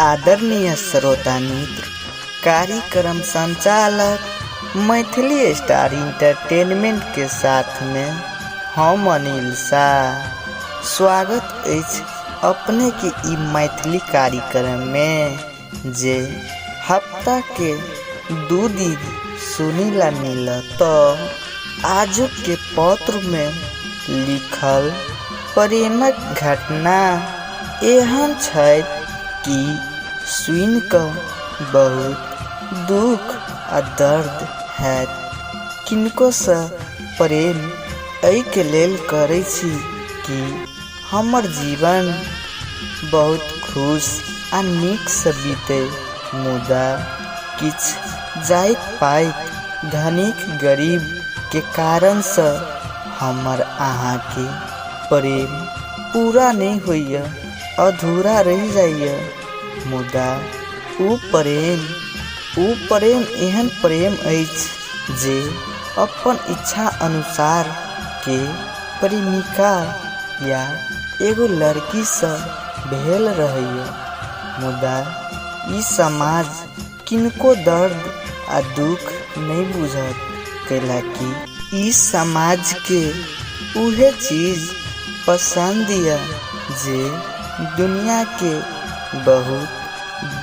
आदरणीय श्रोता मित्र, कार्यक्रम संचालक मैथिली स्टार इंटरटेनमेंट के साथ में हम अनिल शाह स्वागत अछि अपने की ई मैथिली कार्यक्रम में जे हफ्ता के 2 दिन सुनीला मिलत। तो आजू के पत्र में लिखल प्रेमक घटना एहन छै कि सुनि कऽ बहुत दुख आ दर्द हैत। किनको सँ प्रेम एहिके लेल करै छी कि हमर जीवन बहुत खुश आ नीक सँ बीते, मुदा किछु जाइत पाइत धनिक गरीब के कारण सँ हमर अहाँके प्रेम पूरा नहीं होइए, अधूरा रह जाइए। मुदा उ प्रेम एहन प्रेम अछि जे अपन इच्छा अनुसार के प्रेमिका या एगो लड़की सँ भेल रहैए। मुदा ई समाज किनको दर्द आ दुख नहीं बुझत, कैलाकि ई समाज के उहे चीज पसंद या जे दुनिया के बहुत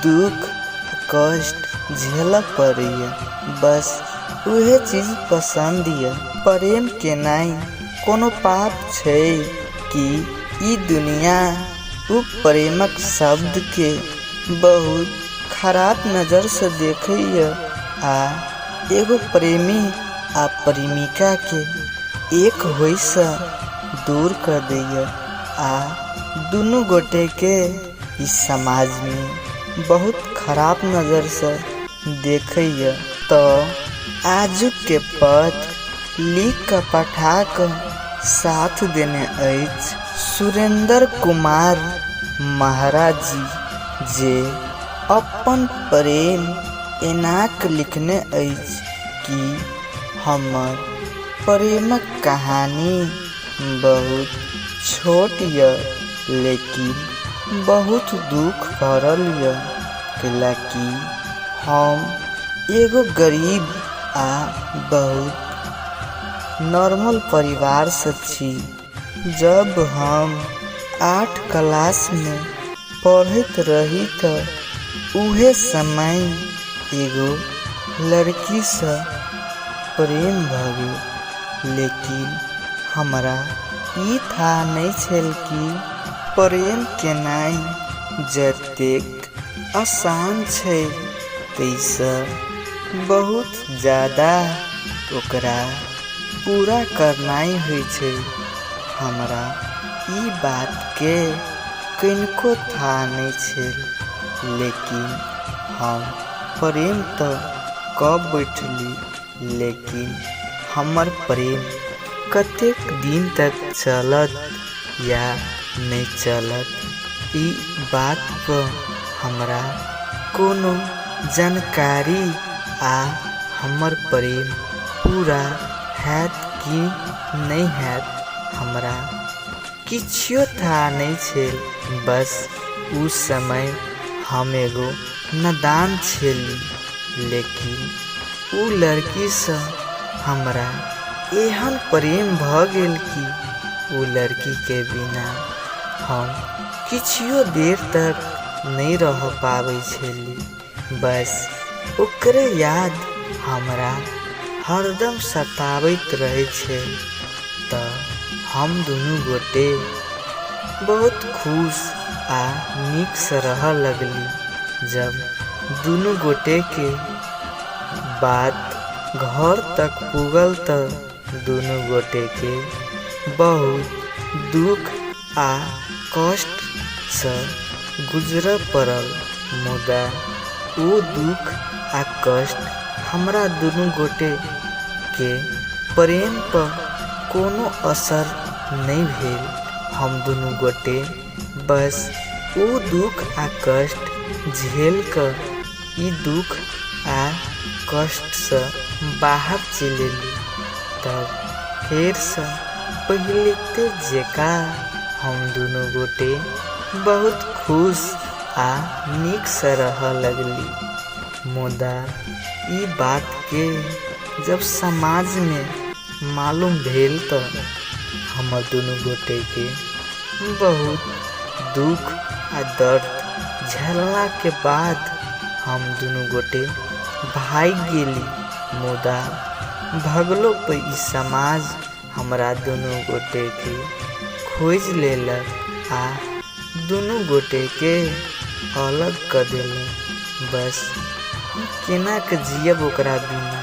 दुख कष्ट झेल पड़ैए, बस उहे चीज पसंद या। प्रेम के नाई कोनो पाप छै कि ई दुनिया उ प्रेमक शब्द के बहुत खराब नजर से देखैए आ एगो प्रेमी आ प्रेमिका के एक होय से दूर कर दैए आ दुनू गोटे के इस समाज में बहुत खराब नज़र से देखैए। तो आजू के पत्र लिख कऽ पठा कऽ साथ देने अछि सुरेंद्र कुमार महाराज जी, जे अपन प्रेम एनाक लिखने अछि कि हमर प्रेमक कहानी बहुत छोट य लेकिन बहुत दुख भरल य, कैलाकि हम एगो गरीब आ बहुत नॉर्मल परिवार से छी। जब हम 8 क्लास में पढ़त रही तो उहे समय एगो लड़की से प्रेम भ गेल, लेकिन हमरा ई था नहीं छल कि प्रेम केनाइ जतेक आसान छै तैसँ बहुत ज़्यादा ओकरा पूरा करनाइ होइ छै। हमरा ई बात के कनिको था नहीं छल, लेकिन हम प्रेम तो कऽ बैठली, लेकिन हमर प्रेम कतेक दिन तक चलत या नहीं चलत ई बात पर हमरा कोनो जानकारी आ हमर प्रेम पूरा हैत कि नहीं हैत हमरा किछो था नहीं छल। बस उस समय हम एगो नादान छली, लेकिन उ लड़की से हमरा एहन प्रेम भ गेल कि उ लड़की के बिना हम किछियो देर तक नहीं रह पाबै छली। बस ओकरे याद हमरा हरदम सताबैत रहे छै। तो हम दुनू गोटे बहुत खुश आ नीक से रह लगली। जब दुनू गोटे के बात घर तक पुगल तो दुनू गोटे के बहुत दुख आ कष्ट से गुजर पड़ल। मुदा वो दुख आ कष्ट हमरा दुनू गोटे के प्रेम पर कोनो असर नहीं भेल। हम दुनू गोटे बस वो दुख आ कष्ट झेल कर ई दुख आ कष्ट से बाहर चले। तब फिर से पहले ते जेका हम दोनों गोटे बहुत खुश आ नीक से रह लगली। मुदा ई बात के जब समाज में मालूम भेल तो हमर दुनू गोटे के बहुत दुख आ दर्द झेलला के बाद हम दुनू गोटे भाग गेली। मुदा भगलो पे ई समाज हमरा दुनू गोटे के खोज लेलक आ दुनू गोटे के अलग कर देलक। बस हम केना के जियब ओकरा बिना,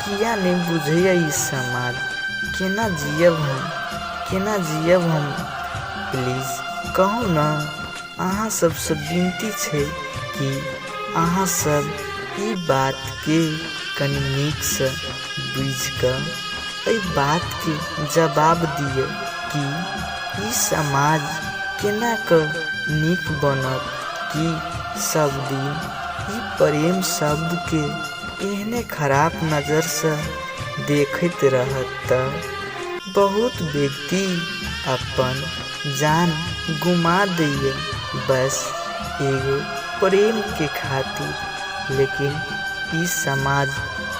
किया नहीं बुझैया ई समाज, केना जियब हम प्लीज कहू न। अहाँ सबसे विनती छै कि अहाँ सब ई बात के कनि नीक से बुझ कऽ एहि बात के जवाब दियौ कि ई समाज केना कऽ नीक बनत कि सब दिन ई प्रेम शब्द के एहने खराब नजर से देखैत रहत तऽ बहुत व्यक्ति अपन जान गुमा दैय बस एगो प्रेम के खातिर। लेकिन ई समाज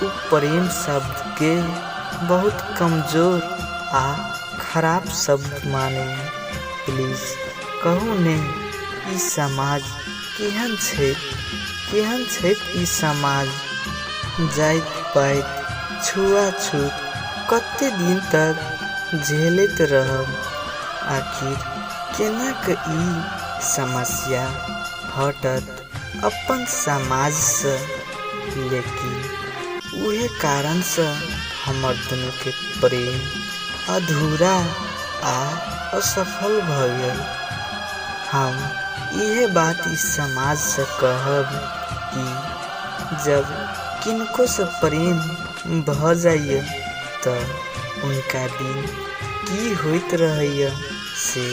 उ प्रेम शब्द के बहुत कमजोर आ खराब शब्द माने। प्लीज कहू ने ई समाज केहन छै ई समाज। जाइत पाइत छुआछूत कते दिन तक झेलैत रहब, आखिर केना के ई समस्या हटत अपन समाज से। लेकिन उहे कारण से हमर दुनू के प्रेम अधूरा आ असफल भ गेल। हम इहे बात इस समाज से कहब कि जब किनको से प्रेम भ जाइए तो उनका दिन की होइत रहैया से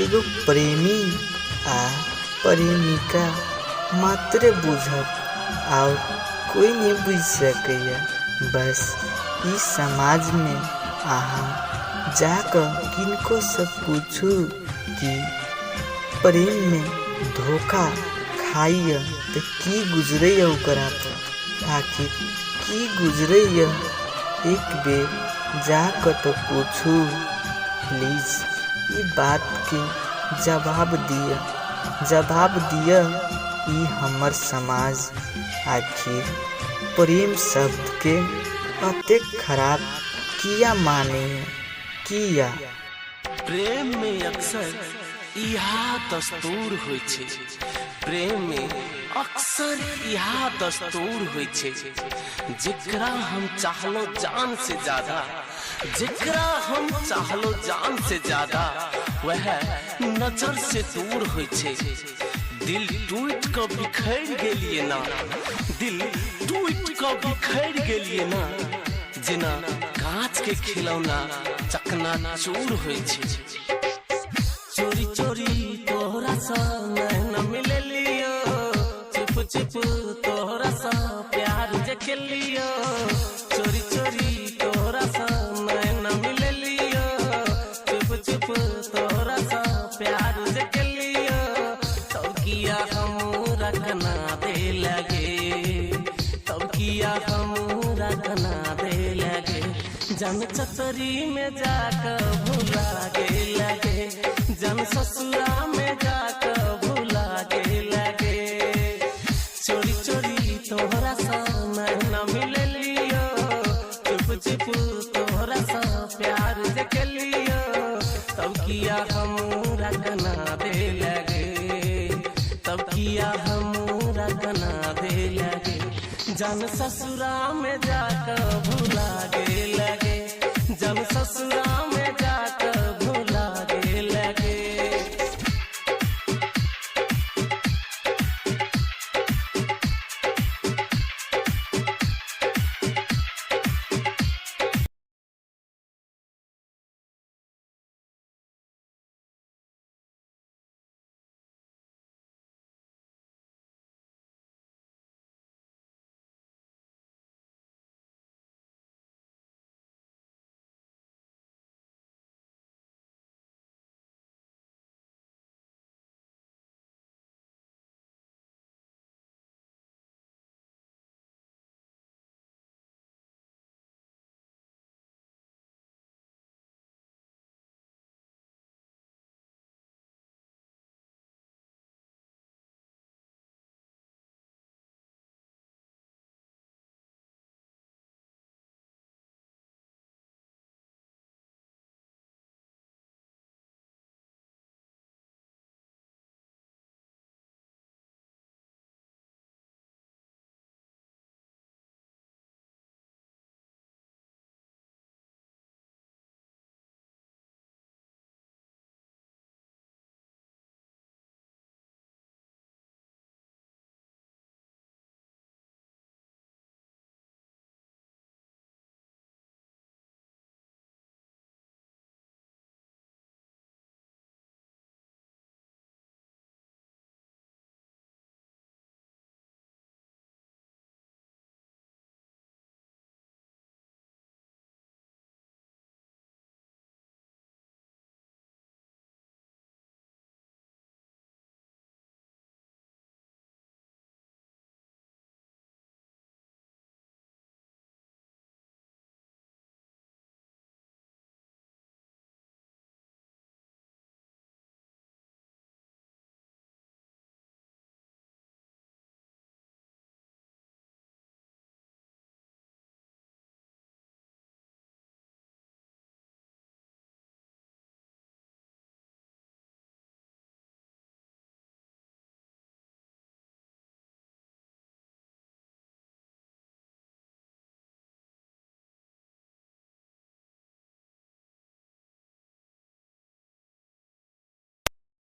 एगो प्रेमी आ प्रेमिका मात्र बुझत और कोई नहीं बुझ सकैया। बस इस समाज में अहाँ जाकर किनको से पूछू कि प्रेम में धोखा खाइए तो की गुजरैया ओकरा पर, आखिर की गुजरैया एक बेर जाकर तो पूछू। प्लीज ई बात के जवाब दिया ई हमर समाज आखिर प्रेम शब्द के अतेक खराब किया माने किया। प्रेम में अक्सर इहा दस्तूर होय छै, प्रेम में अक्सर इहा दस्तूर होय छै, जेकरा हम चाहलो जान से ज्यादा, जेकरा हम चाहलो जान से ज्यादा वह नजर से दूर होय छै। दिल टूट के बिखर गेलिए ना, दिल टूट के बिखर गेलिए ना, जेना कांच के खिलौना चकना चूर होय छै। चोरी चोरी तोहरा सा नैना मिले लियो, चुप चुप तोहरा सा प्यार जके लियो। चोरी चोरी तोहरा सा नैना मिले लियो, चुप चुप तोहरा सा प्यार जके लियो। तब किया हमरा कना दे लगे, तब किया हमरा कना दे लगे। जन चतरी में जाकर भुला गे लगे, जन ससुरा में जाकर भुला गे लगे। चोरी चोरी तोहरा सा नैना मिले लियो, चुप चुप तोहरा सा प्यार जके लियो। तब किया हमरा कना दे लगे, तब किया हमरा कना दे लगे। जन ससुरा में जाकर भुला गे लगे, जन ससुरा में